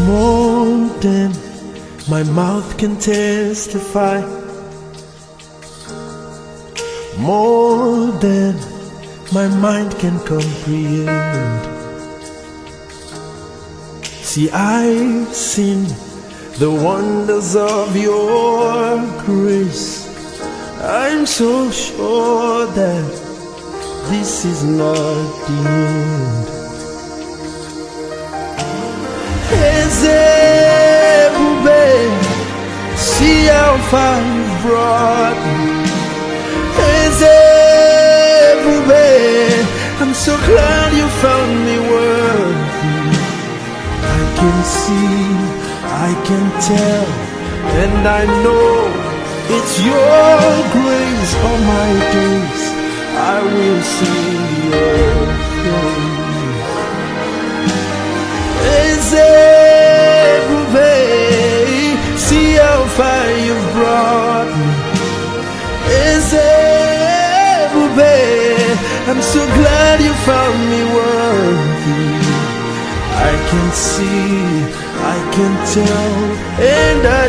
more than my mouth can testify, more than my mind can comprehend. See, I've seen the wonders of your grace. I'm so sure that this is not the end. Ezebube, see how far you've brought me. Ezebube, I'm so glad you found me worthy. I can see, I can tell, and I know it's your grace. All my days I will sing your praise. Ezebube, see how far you've brought me. Ezebube, I'm so glad you found me worthy. I can see, I can tell, and I